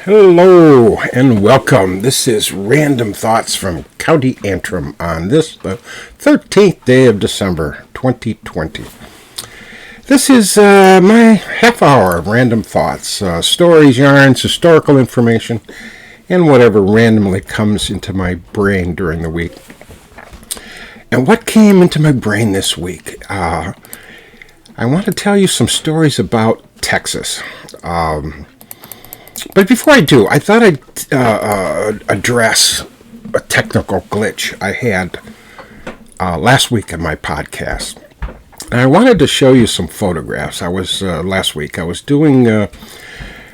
Hello and welcome. This is Random Thoughts from County Antrim on this, the 13th day of December, 2020. This is my half hour of Random Thoughts, stories, yarns, historical information, and whatever randomly comes into my brain during the week. And what came into my brain this week? I want to tell you some stories about Texas. But before I do, I thought I'd address a technical glitch I had last week in my podcast. And I wanted to show you some photographs. Last week I was doing a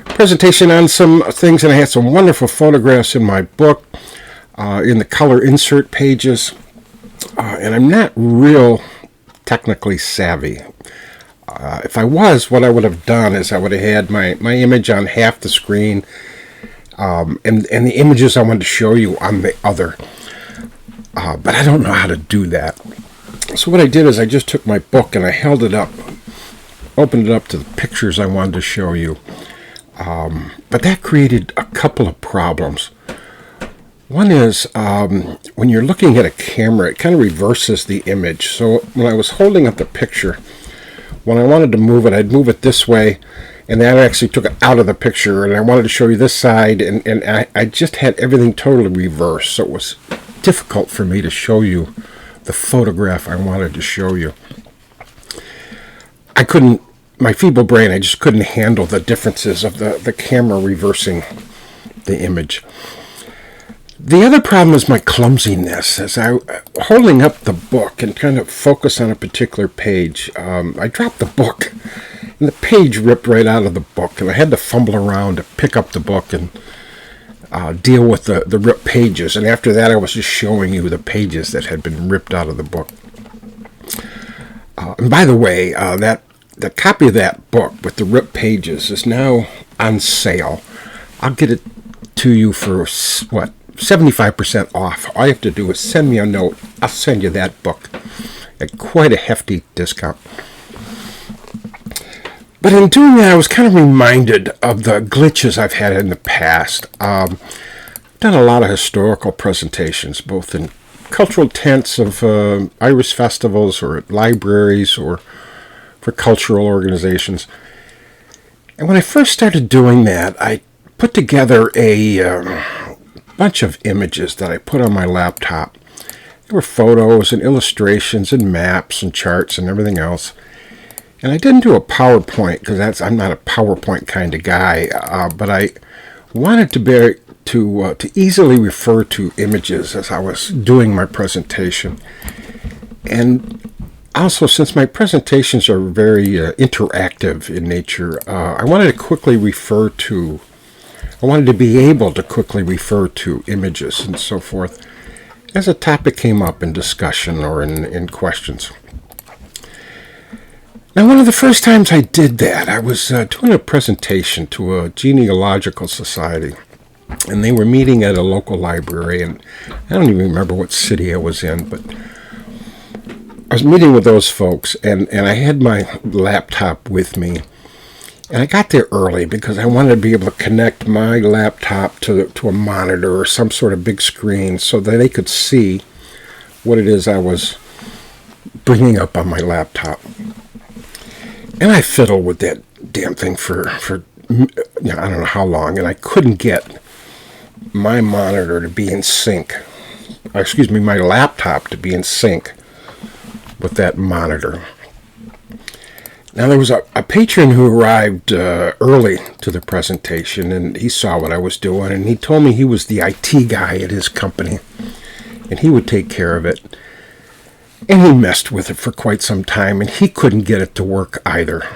presentation on some things, and I had some wonderful photographs in my book, in the color insert pages. And I'm not real technically savvy. If I was, what I would have done is I would have had my image on half the screen, and the images I wanted to show you on the other. But I don't know how to do that. So what I did is I just took my book and I held it up, opened it up to the pictures I wanted to show you. But that created a couple of problems. One is when you're looking at a camera, it kind of reverses the image. So when I was holding up the picture, when I wanted to move it, I'd move it this way, and that actually took it out of the picture, and I wanted to show you this side, and I just had everything totally reversed, so it was difficult for me to show you the photograph I wanted to show you. My feeble brain, I just couldn't handle the differences of the camera reversing the image. The other problem is my clumsiness. As I holding up the book and trying to focus on a particular page, I dropped the book, and the page ripped right out of the book, and I had to fumble around to pick up the book and deal with the ripped pages. And after that, I was just showing you the pages that had been ripped out of the book. And by the way, the copy of that book with the ripped pages is now on sale. I'll get it to you for 75% off. All you have to do is send me a note. I'll send you that book at quite a hefty discount. But in doing that, I was kind of reminded of the glitches I've had in the past. I've done a lot of historical presentations, both in cultural tents of Irish festivals or at libraries or for cultural organizations. And when I first started doing that, I put together a bunch of images that I put on my laptop. There were photos and illustrations and maps and charts and everything else. And I didn't do a PowerPoint because I'm not a PowerPoint kind of guy. But I wanted to easily refer to images as I was doing my presentation. And also, since my presentations are very interactive in nature, I wanted to be able to quickly refer to images and so forth as a topic came up in discussion or in questions. Now, one of the first times I did that, I was doing a presentation to a genealogical society, and they were meeting at a local library, and I don't even remember what city I was in, but I was meeting with those folks, and I had my laptop with me. And I got there early because I wanted to be able to connect my laptop to a monitor or some sort of big screen so that they could see what it is I was bringing up on my laptop. And I fiddled with that damn thing for I don't know how long, and I couldn't get my monitor to be in sync. My laptop to be in sync with that monitor. Now, there was a patron who arrived early to the presentation, and he saw what I was doing, and he told me he was the IT guy at his company, and he would take care of it. And he messed with it for quite some time, and he couldn't get it to work either.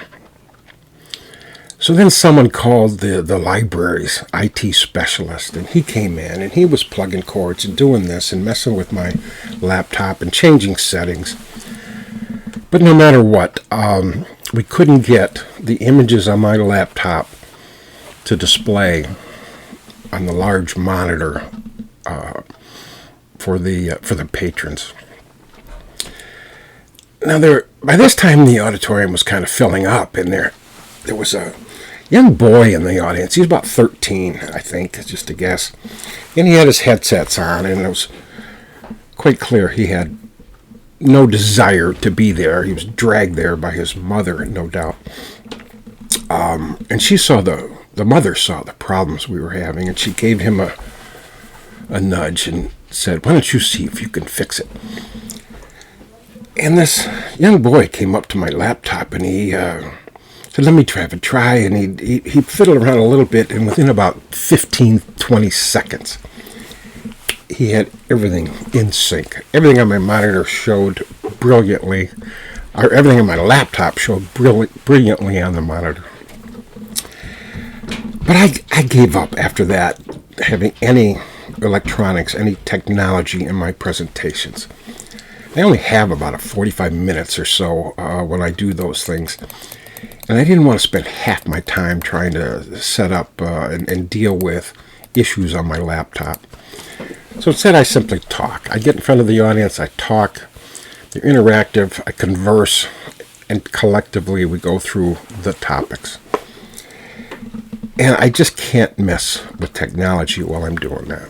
So then someone called the library's IT specialist, and he came in, and he was plugging cords and doing this and messing with my laptop and changing settings. But no matter what, we couldn't get the images on my laptop to display on the large monitor for the patrons. Now, by this time the auditorium was kind of filling up, and there was young boy in the audience. He was about 13, I think, just a guess. And he had his headsets on, and it was quite clear he had no desire to be there. He was dragged there by his mother, no doubt. And she saw the mother saw the problems we were having, and she gave him a nudge and said, "Why don't you see if you can fix it?" And this young boy came up to my laptop, and he said, "Let me have a try." And he fiddled around a little bit, and within about 15, 20 seconds, he had everything in sync. Everything on my monitor showed brilliantly, or everything on my laptop showed brilliantly on the monitor. But I gave up after that, having any electronics, any technology in my presentations. I only have about 45 minutes or so when I do those things. And I didn't want to spend half my time trying to set up and deal with issues on my laptop. So instead, I simply talk. I get in front of the audience, I talk, they're interactive, I converse, and collectively we go through the topics. And I just can't mess with technology while I'm doing that.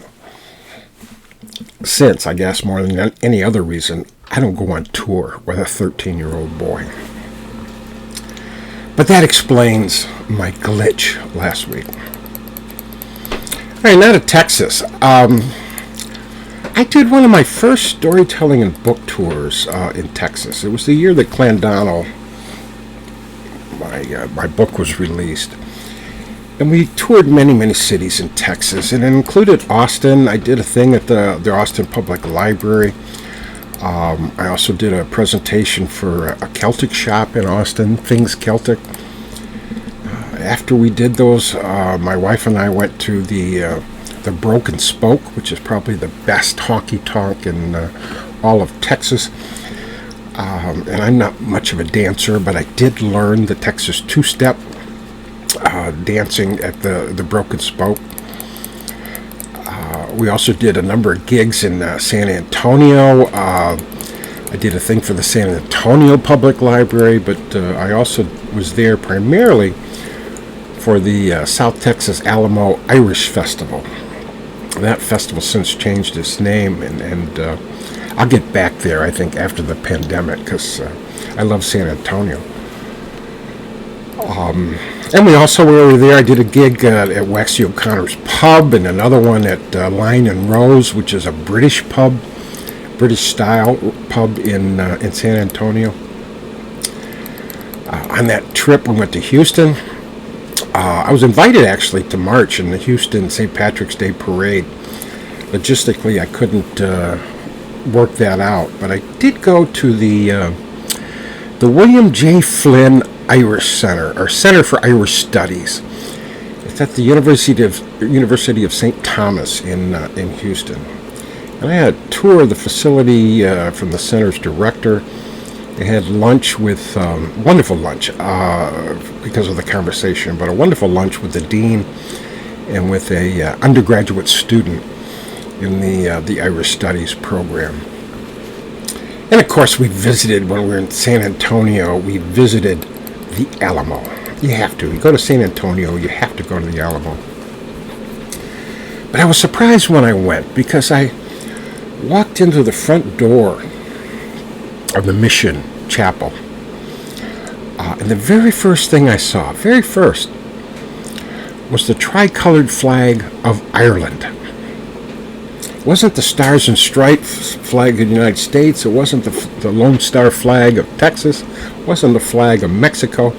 Since, I guess, more than any other reason, I don't go on tour with a 13-year-old boy. But that explains my glitch last week. All right, now to Texas. I did one of my first storytelling and book tours in Texas. It was the year that McDonnell, my book was released. And we toured many, many cities in Texas, and it included Austin. I did a thing at the Austin Public Library. I also did a presentation for a Celtic shop in Austin, Things Celtic. After we did those, my wife and I went to the Broken Spoke, which is probably the best honky-tonk in all of Texas. And I'm not much of a dancer, but I did learn the Texas two-step dancing at the Broken Spoke. We also did a number of gigs in San Antonio. I did a thing for the San Antonio Public Library, but I also was there primarily for the South Texas Alamo Irish Festival. That festival since changed its name, and I'll get back there, I think, after the pandemic, because I love San Antonio. And we also were over there. I did a gig at Waxy O'Connor's Pub, and another one at Line and Rose, which is a British pub, British-style pub in San Antonio. On that trip, we went to Houston. I was invited, actually, to march in the Houston St. Patrick's Day Parade. Logistically, I couldn't work that out, but I did go to the William J. Flynn Irish Center, or Center for Irish Studies. It's at the University of St. Thomas in Houston. And I had a tour of the facility from the center's director. They had lunch with, wonderful lunch because of the conversation, but a wonderful lunch with the dean and with a undergraduate student in the Irish Studies program. And of course, we visited, when we were in San Antonio, we visited the Alamo. You have to. You go to San Antonio, you have to go to the Alamo. But I was surprised when I went, because I walked into the front door of the Mission Chapel. And the very first thing I saw, was the tricolored flag of Ireland. It wasn't the Stars and Stripes flag of the United States. It wasn't the Lone Star flag of Texas. It wasn't the flag of Mexico.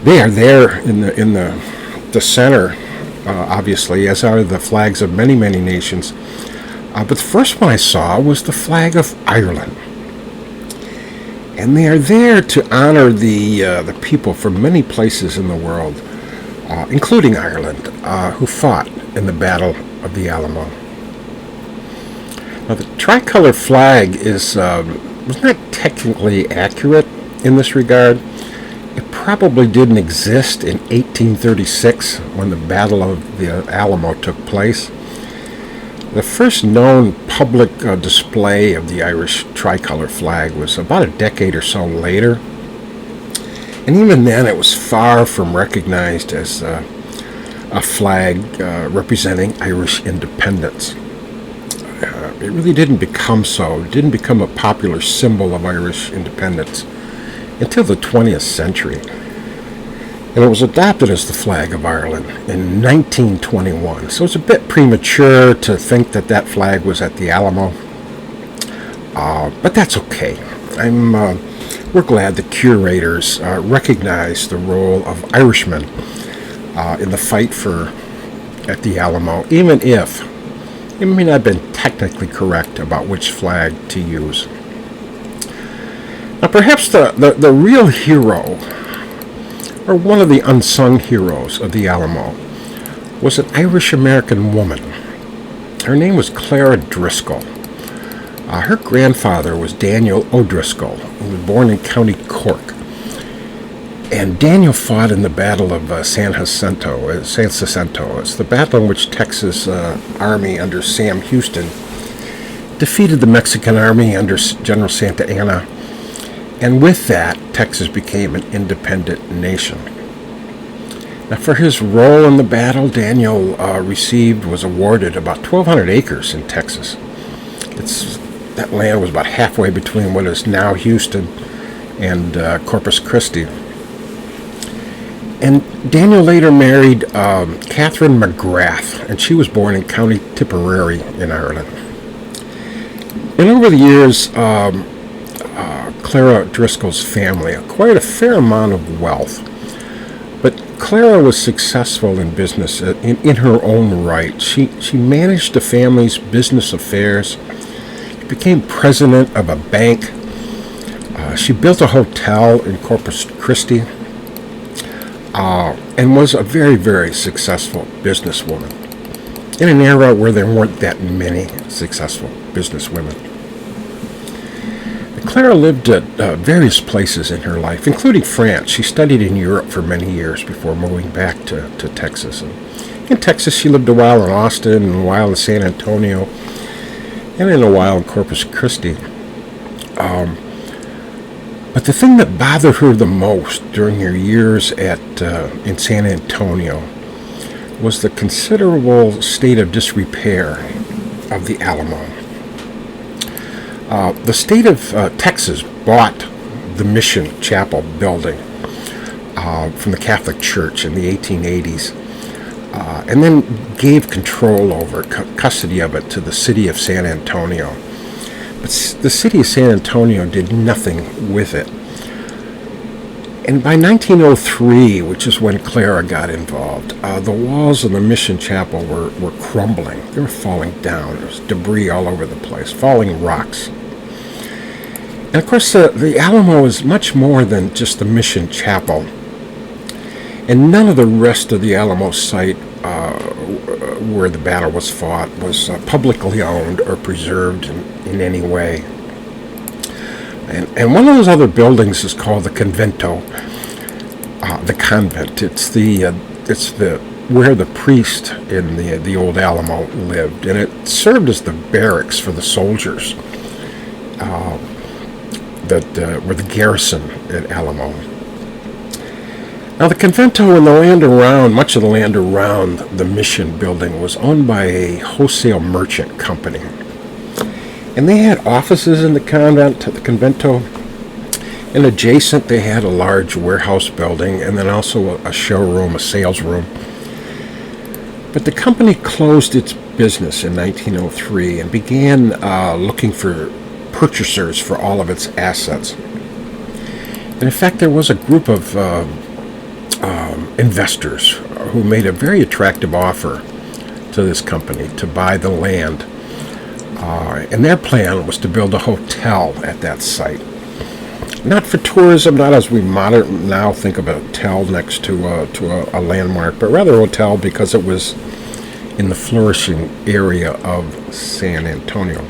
They are there in the center, obviously, as are the flags of many, many nations. But the first one I saw was the flag of Ireland. And they are there to honor the people from many places in the world, including Ireland, who fought in the Battle of the Alamo. Now, the tricolor flag was not technically accurate in this regard. It probably didn't exist in 1836 when the Battle of the Alamo took place. The first known public display of the Irish tricolor flag was about a decade or so later. And even then, it was far from recognized as a flag representing Irish independence. It really didn't become so. It didn't become a popular symbol of Irish independence until the 20th century. And it was adopted as the flag of Ireland in 1921. So it's a bit premature to think that that flag was at the Alamo. But that's okay. We're glad the curators recognize the role of Irishmen in the fight at the Alamo, even if it may not have been technically correct about which flag to use. Now, perhaps the real hero, or one of the unsung heroes of the Alamo, was an Irish-American woman. Her name was Clara Driscoll. Her grandfather was Daniel O'Driscoll, who was born in County Cork. And Daniel fought in the Battle of San Jacinto. It's the battle in which Texas Army under Sam Houston defeated the Mexican Army under General Santa Anna. And with that, Texas became an independent nation. Now, for his role in the battle, Daniel was awarded about 1,200 acres in Texas. That land was about halfway between what is now Houston and Corpus Christi. And Daniel later married Catherine McGrath, and she was born in County Tipperary in Ireland. And over the years, Clara Driscoll's family acquired a fair amount of wealth. But Clara was successful in business in her own right. She managed the family's business affairs. She became president of a bank. She built a hotel in Corpus Christi. And was a very, very successful businesswoman in an era where there weren't that many successful businesswomen. Clara lived at various places in her life, including France. She studied in Europe for many years before moving back to Texas. And in Texas, she lived a while in Austin, and a while in San Antonio, and in a while in Corpus Christi. But the thing that bothered her the most during her years in San Antonio was the considerable state of disrepair of the Alamo. The state of Texas bought the Mission Chapel building from the Catholic Church in the 1880s, and then gave control over custody of it to the city of San Antonio. But the city of San Antonio did nothing with it. And by 1903, which is when Clara got involved, the walls of the Mission Chapel were crumbling. They were falling down. There was debris all over the place, falling rocks. And of course, the Alamo is much more than just the Mission Chapel. And none of the rest of the Alamo site where the battle was fought was publicly owned or preserved in any way. And one of those other buildings is called the Convento, the convent. It's where the priest in the old Alamo lived, and it served as the barracks for the soldiers that were the garrison at Alamo. Now, the Convento and the land around, much of the land around the Mission building was owned by a wholesale merchant company. And they had offices in the Convento, and adjacent they had a large warehouse building, and then also a showroom, a sales room. But the company closed its business in 1903 and began looking for purchasers for all of its assets. And in fact, there was a group of investors who made a very attractive offer to this company to buy the land. And their plan was to build a hotel at that site. Not for tourism, not as we now think of a hotel next to a landmark, but rather a hotel because it was in the flourishing area of San Antonio.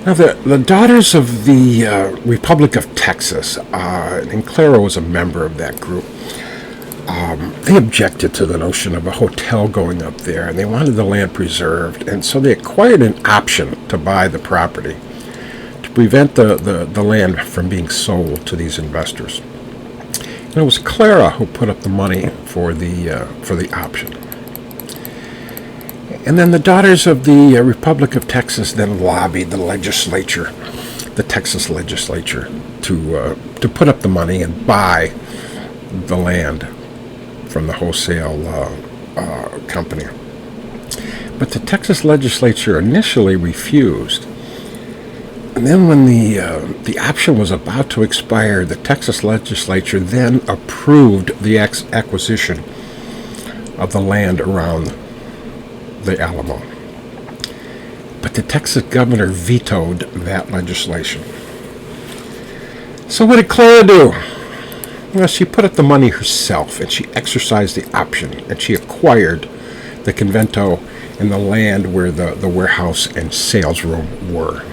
Now, the Daughters of the Republic of Texas, and Clara was a member of that group, they objected to the notion of a hotel going up there, and they wanted the land preserved, and so they acquired an option to buy the property, to prevent the land from being sold to these investors. And it was Clara who put up the money for the option. And then the Daughters of the Republic of Texas then lobbied the legislature, the Texas legislature, to put up the money and buy the land from the wholesale company. But the Texas legislature initially refused. And then when the option was about to expire, the Texas legislature then approved the acquisition of the land around the Alamo. But the Texas governor vetoed that legislation. So what did Clara do? Well, she put up the money herself, and she exercised the option, and she acquired the convento and the land where the warehouse and sales room were.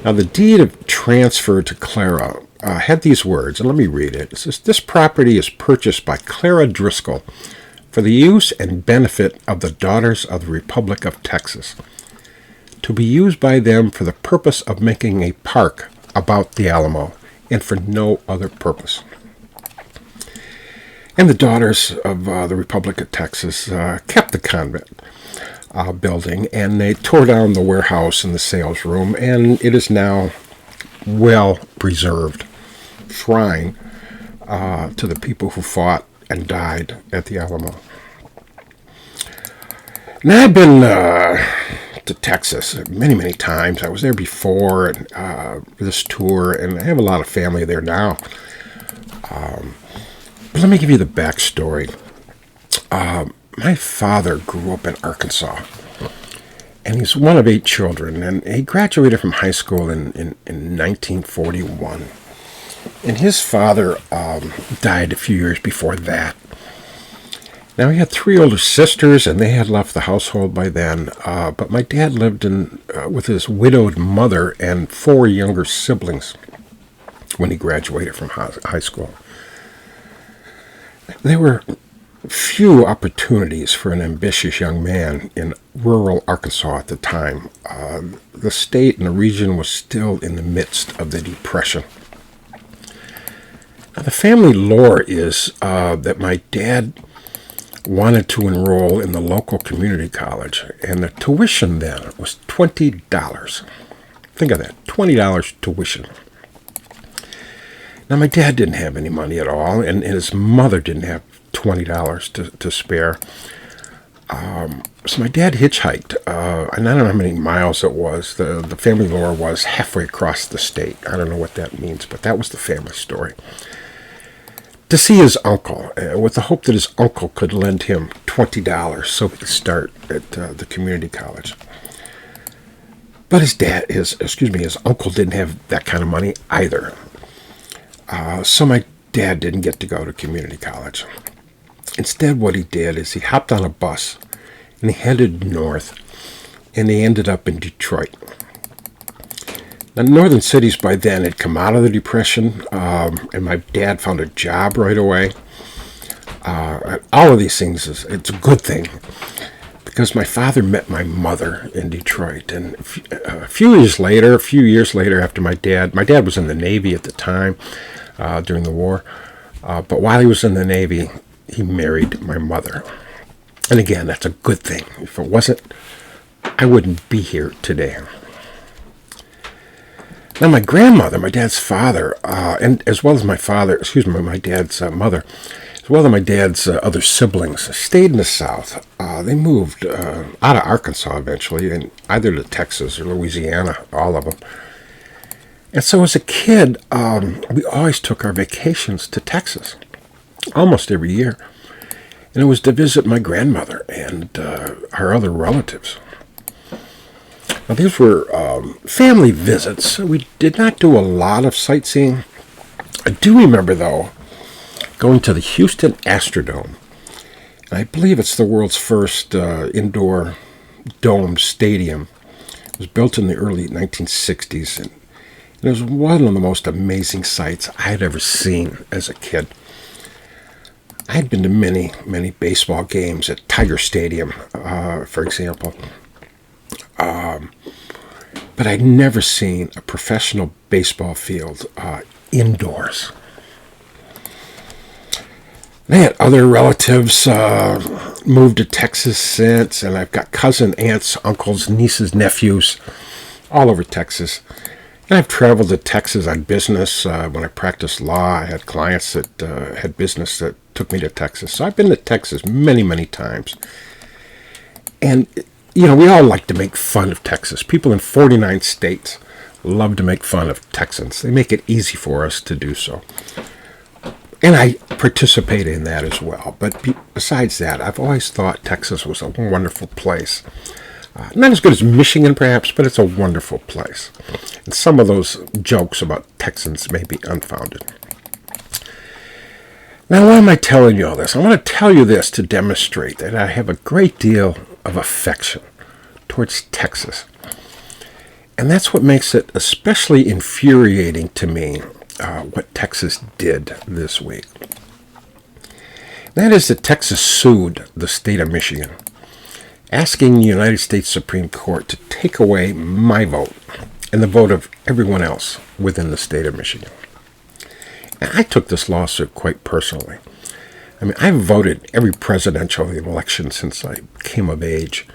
Now, the deed of transfer to Clara had these words, and let me read it. It says, "This property is purchased by Clara Driscoll for the use and benefit of the Daughters of the Republic of Texas, to be used by them for the purpose of making a park about the Alamo, and for no other purpose." And the Daughters of the Republic of Texas kept the convent building, and they tore down the warehouse and the sales room, and it is now well preserved shrine to the people who fought and died at the Alamo. Now, I've been to Texas many, many times. I was there before and this tour, and I have a lot of family there now. But let me give you the backstory. My father grew up in Arkansas, and he's one of 8 children, and he graduated from high school in 1941. And his father died a few years before that. Now, he had 3 older sisters, and they had left the household by then, but my dad lived with his widowed mother and 4 younger siblings when he graduated from high school. There were few opportunities for an ambitious young man in rural Arkansas at the time. The state and the region was still in the midst of the Depression. Now, the family lore is that my dad wanted to enroll in the local community college, and the tuition then was $20. Think of that, $20 tuition. Now, my dad didn't have any money at all, and his mother didn't have $20 to spare. So my dad hitchhiked, and I don't know how many miles it was. The family lore was halfway across the state. I don't know what that means, but that was the family story. To see his uncle, with the hope that his uncle could lend him $20 so he could start at the community college. But his uncle didn't have that kind of money either. So my dad didn't get to go to community college. Instead, what he did is he hopped on a bus and he headed north, and he ended up in Detroit. Now, northern cities by then had come out of the Depression, and my dad found a job right away. All of these things, it's a good thing, because my father met my mother in Detroit. And a few years later, after my dad was in the Navy at the time, during the war, but while he was in the Navy, he married my mother. And again, that's a good thing. If it wasn't, I wouldn't be here today. Now, my grandmother, my dad's father, and as well as my dad's mother, as well as my dad's other siblings, stayed in the South. They moved out of Arkansas eventually, and either to Texas or Louisiana, all of them. And so as a kid, we always took our vacations to Texas, almost every year. And it was to visit my grandmother and her other relatives. Now, these were family visits. We did not do a lot of sightseeing. I do remember, though, going to the Houston Astrodome. And I believe it's the world's first indoor domed stadium. It was built in the early 1960s, and it was one of the most amazing sights I had ever seen as a kid. I had been to many, many baseball games at Tiger Stadium, for example. but I'd never seen a professional baseball field indoors. I had other relatives moved to Texas since, and I've got cousins, aunts, uncles, nieces, nephews all over Texas. And I've traveled to Texas on business. When I practiced law, I had clients that had business that took me to Texas. So I've been to Texas many, many times. And, you know, we all like to make fun of Texas. People in 49 states love to make fun of Texans. They make it easy for us to do so. And I participate in that as well. But besides that, I've always thought Texas was a wonderful place. Not as good as Michigan, perhaps, but it's a wonderful place. And some of those jokes about Texans may be unfounded. Now, why am I telling you all this? I want to tell you this to demonstrate that I have a great deal of affection towards Texas. And that's what makes it especially infuriating to me, what Texas did this week. That is that Texas sued the state of Michigan, asking the United States Supreme Court to take away my vote and the vote of everyone else within the state of Michigan. And I took this lawsuit quite personally. I mean, I've voted every presidential election since I came of age,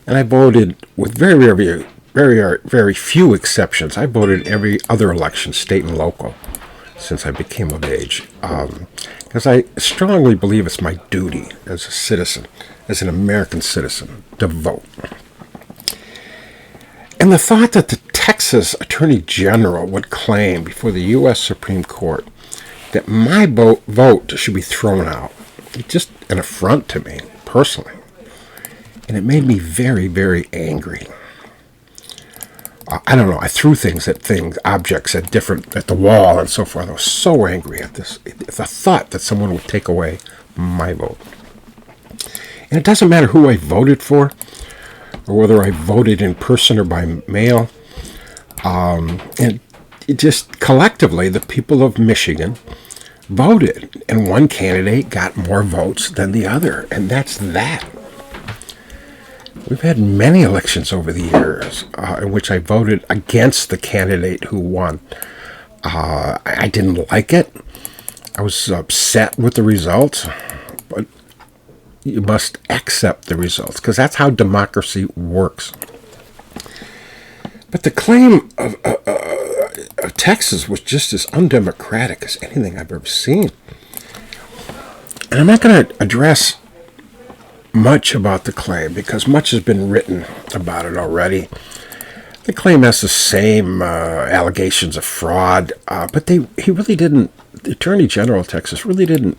and I voted with very few exceptions. I voted every other election, state and local, since I became of age, because I strongly believe it's my duty as a citizen, as an American citizen, to vote. And the thought that the Texas Attorney General would claim before the U.S. Supreme Court that my vote should be thrown out, it's just an affront to me, personally. And it made me very, very angry. I don't know, I threw objects at the wall and so forth. I was so angry at this, the thought that someone would take away my vote. And it doesn't matter who I voted for, or whether I voted in person or by mail. And it just collectively, the people of Michigan voted, and one candidate got more votes than the other, and that's that. We've had many elections over the years in which I voted against the candidate who won. I didn't like it. I was upset with the results, but you must accept the results, because that's how democracy works. But the claim of Texas was just as undemocratic as anything I've ever seen. And I'm not going to address much about the claim, because much has been written about it already. The claim has the same allegations of fraud, but the Attorney General of Texas really didn't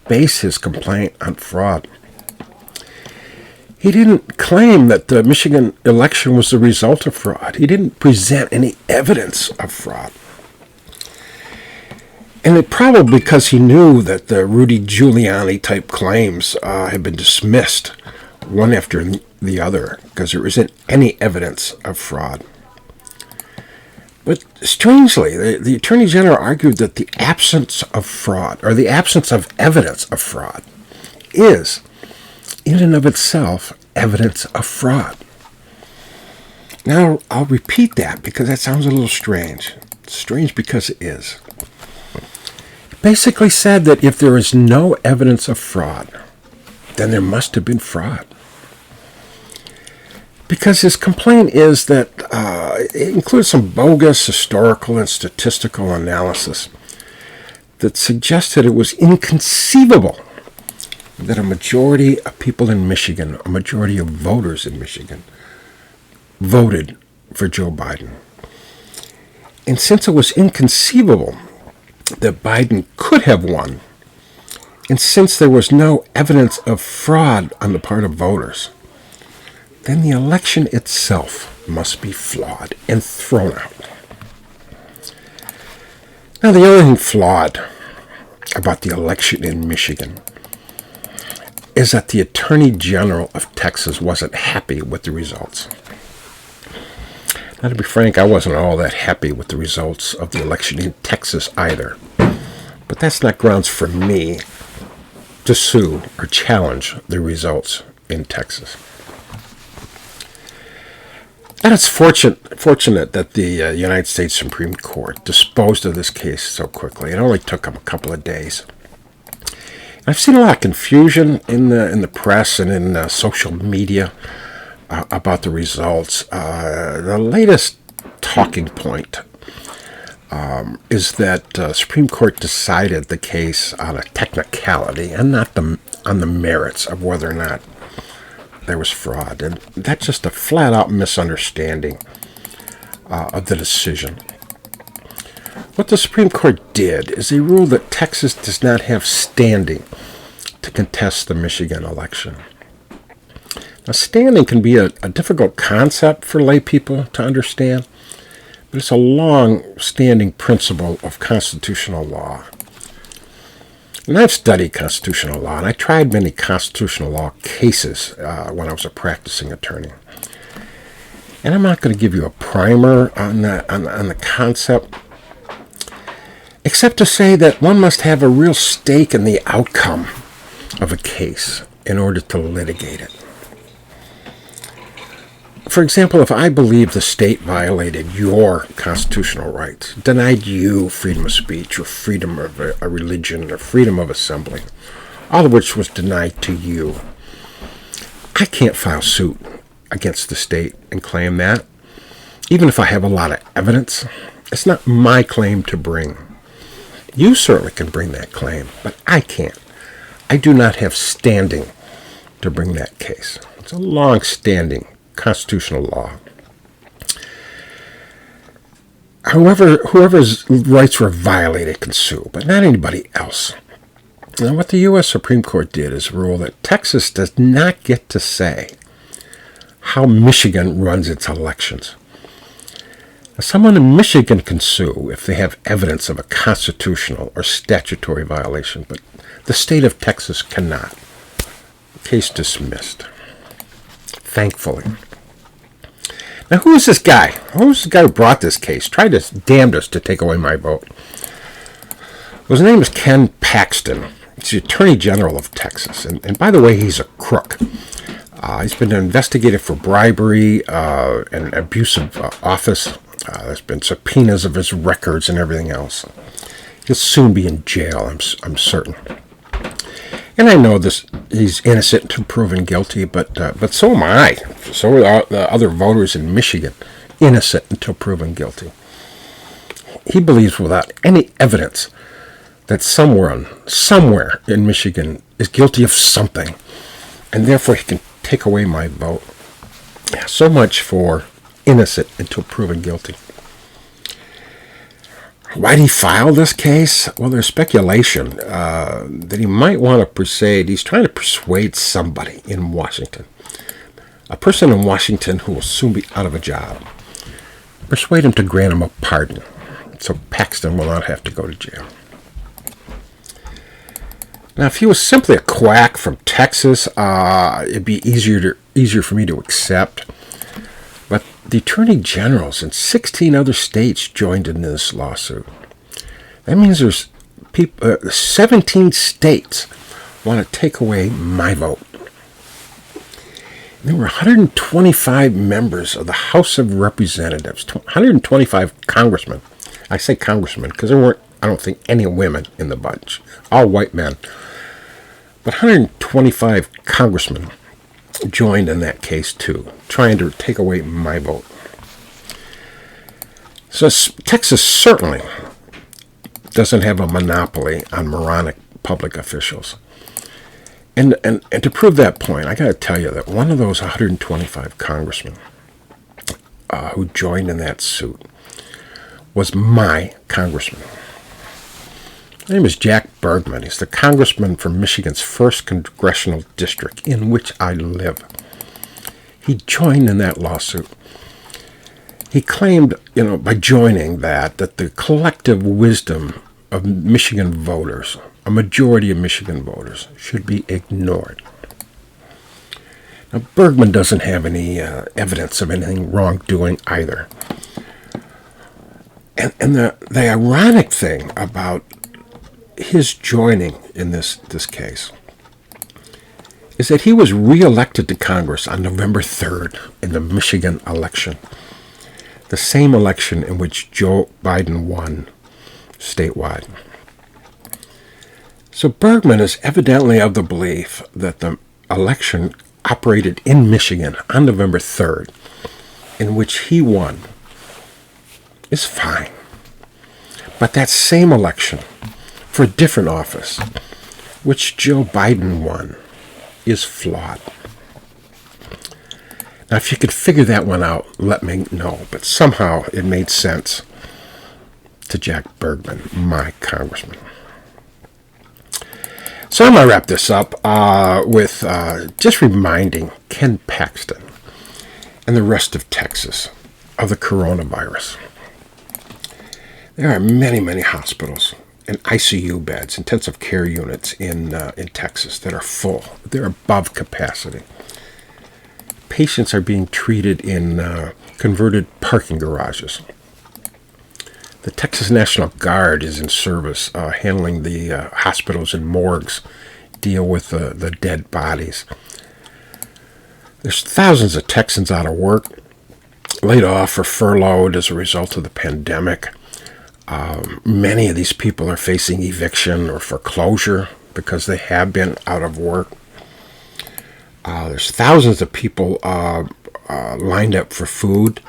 base his complaint on fraud. He didn't claim that the Michigan election was the result of fraud. He didn't present any evidence of fraud. And it probably because he knew that the Rudy Giuliani-type claims had been dismissed one after the other, because there isn't any evidence of fraud. But strangely, the Attorney General argued that the absence of fraud, or the absence of evidence of fraud, is, in and of itself, evidence of fraud. Now, I'll repeat that because that sounds a little strange. It's strange because it is. It basically said that if there is no evidence of fraud, then there must have been fraud. Because his complaint is that it includes some bogus historical and statistical analysis that suggested it was inconceivable that a majority of people in Michigan, a majority of voters in Michigan, voted for Joe Biden. And since it was inconceivable that Biden could have won, and since there was no evidence of fraud on the part of voters, then the election itself must be flawed and thrown out. Now, the only thing flawed about the election in Michigan is that the Attorney General of Texas wasn't happy with the results. Now, to be frank, I wasn't all that happy with the results of the election in Texas either. But that's not grounds for me to sue or challenge the results in Texas. And it's fortunate that the United States Supreme Court disposed of this case so quickly. It only took them a couple of days. I've seen a lot of confusion in the press and in social media about the results. The latest talking point is that Supreme Court decided the case on a technicality and not on the merits of whether or not there was fraud. And that's just a flat-out misunderstanding of the decision. What the Supreme Court did is they ruled that Texas does not have standing to contest the Michigan election. Now, standing can be a difficult concept for lay people to understand, but it's a long-standing principle of constitutional law. And I've studied constitutional law, and I tried many constitutional law cases when I was a practicing attorney. And I'm not going to give you a primer on the concept, except to say that one must have a real stake in the outcome of a case in order to litigate it. For example, if I believe the state violated your constitutional rights, denied you freedom of speech or freedom of a religion or freedom of assembly, all of which was denied to you, I can't file suit against the state and claim that, even if I have a lot of evidence. It's not my claim to bring. You certainly can bring that claim, but I can't. I do not have standing to bring that case. It's a long-standing constitutional law. Whoever's rights were violated can sue, but not anybody else. Now, what the U.S. Supreme Court did is rule that Texas does not get to say how Michigan runs its elections. Now, someone in Michigan can sue if they have evidence of a constitutional or statutory violation, but the state of Texas cannot. Case dismissed. Thankfully. Now, who is this guy? Who's the guy who brought this case? Tried his damnedest to take away my vote. Well, his name is Ken Paxton. He's the Attorney General of Texas. And by the way, he's a crook. He's been investigated for bribery and abuse of office. There's been subpoenas of his records and everything else. He'll soon be in jail, I'm certain. And I know he's innocent until proven guilty, but so am I. So are the other voters in Michigan, innocent until proven guilty. He believes without any evidence that someone somewhere in Michigan is guilty of something, and therefore he can take away my vote. Yeah, so much for innocent until proven guilty. Why did he file this case? Well, there's speculation that he might want to persuade. He's trying to persuade somebody in Washington, a person in Washington who will soon be out of a job. Persuade him to grant him a pardon, so Paxton will not have to go to jail. Now, if he was simply a quack from Texas, it'd be easier for me to accept. But the attorney generals in 16 other states joined in this lawsuit. That means there's 17 states want to take away my vote. There were 125 members of the House of Representatives, 125 congressmen. I say congressmen because there weren't, I don't think, any women in the bunch. All white men. But 125 congressmen joined in that case too, trying to take away my vote. So Texas certainly doesn't have a monopoly on moronic public officials. And to prove that point, I got to tell you that one of those 125 congressmen who joined in that suit was my congressman. His name is Jack Bergman. He's the congressman from Michigan's 1st congressional district, in which I live. He joined in that lawsuit. He claimed, by joining that the collective wisdom of Michigan voters, a majority of Michigan voters, should be ignored. Now, Bergman doesn't have any evidence of anything wrongdoing either. And the ironic thing about his joining in this case is that he was reelected to Congress on November 3rd in the Michigan election, the same election in which Joe Biden won statewide. So Bergman is evidently of the belief that the election operated in Michigan on November 3rd, in which he won, is fine. But that same election for a different office, which Joe Biden won, is flawed. Now, if you could figure that one out, let me know. But somehow it made sense to Jack Bergman, my congressman. So I'm going to wrap this up with just reminding Ken Paxton and the rest of Texas of the coronavirus. There are many, many hospitals and ICU beds, intensive care units in Texas that are full. They're above capacity. Patients are being treated in converted parking garages. The Texas National Guard is in service, handling the hospitals and morgues, deal with the dead bodies. There's thousands of Texans out of work, laid off or furloughed as a result of the pandemic. Many of these people are facing eviction or foreclosure because they have been out of work. There's thousands of people lined up for food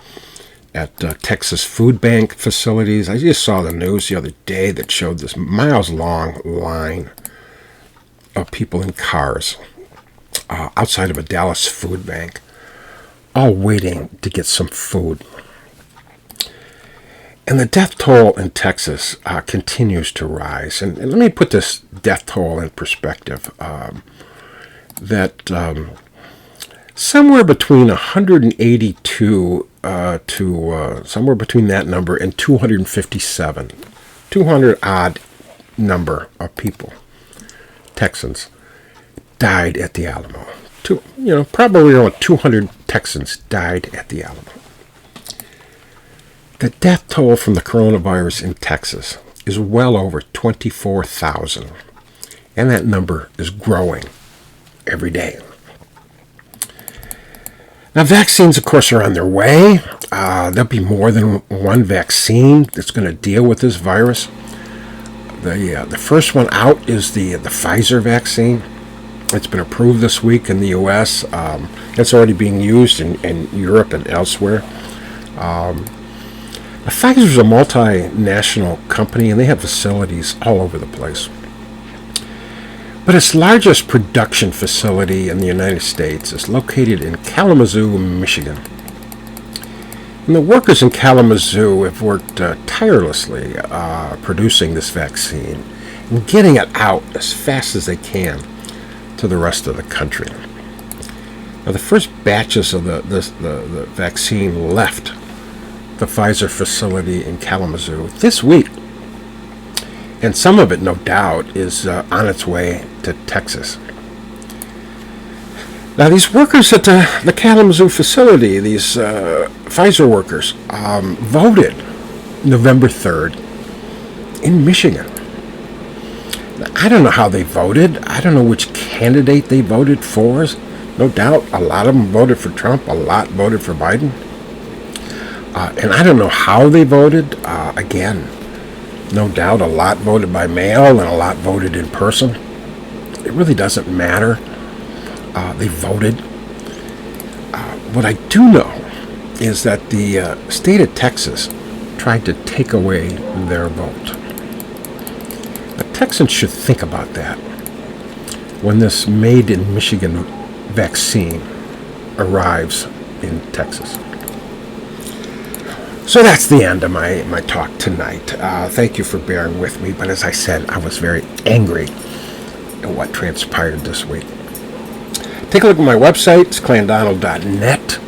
at Texas food bank facilities. I just saw the news the other day that showed this miles-long line of people in cars outside of a Dallas food bank, all waiting to get some food. And the death toll in Texas continues to rise. And let me put this death toll in perspective. That somewhere between 182 to somewhere between that number and 257, 200 odd number of people, Texans, died at the Alamo. Probably around 200 Texans died at the Alamo. The death toll from the coronavirus in Texas is well over 24,000, and that number is growing every day. Now, vaccines, of course, are on their way. There'll be more than one vaccine that's going to deal with this virus. The first one out is the Pfizer vaccine. It's been approved this week in the U.S. It's already being used in Europe and elsewhere. Pfizer is a multinational company, and they have facilities all over the place. But its largest production facility in the United States is located in Kalamazoo, Michigan. And the workers in Kalamazoo have worked tirelessly producing this vaccine and getting it out as fast as they can to the rest of the country. Now, the first batches of the vaccine left the Pfizer facility in Kalamazoo this week. And some of it, no doubt, is on its way to Texas. Now, these workers at the Kalamazoo facility, these Pfizer workers, voted November 3rd in Michigan. Now, I don't know how they voted. I don't know which candidate they voted for. No doubt a lot of them voted for Trump. A lot voted for Biden. And I don't know how they voted. Again, no doubt a lot voted by mail and a lot voted in person. It really doesn't matter. They voted. What I do know is that the state of Texas tried to take away their vote. The Texans should think about that when this made in Michigan vaccine arrives in Texas. So that's the end of my talk tonight. Thank you for bearing with me. But as I said, I was very angry at what transpired this week. Take a look at my website. It's clandonald.net.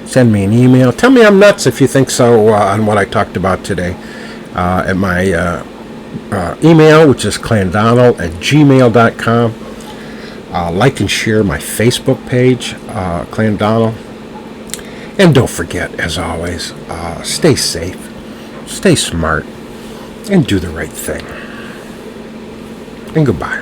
Send me an email. Tell me I'm nuts if you think so on what I talked about today. At my email, which is clandonald@gmail.com. Like and share my Facebook page, Clandonald. And don't forget, as always, stay safe, stay smart, and do the right thing. And goodbye.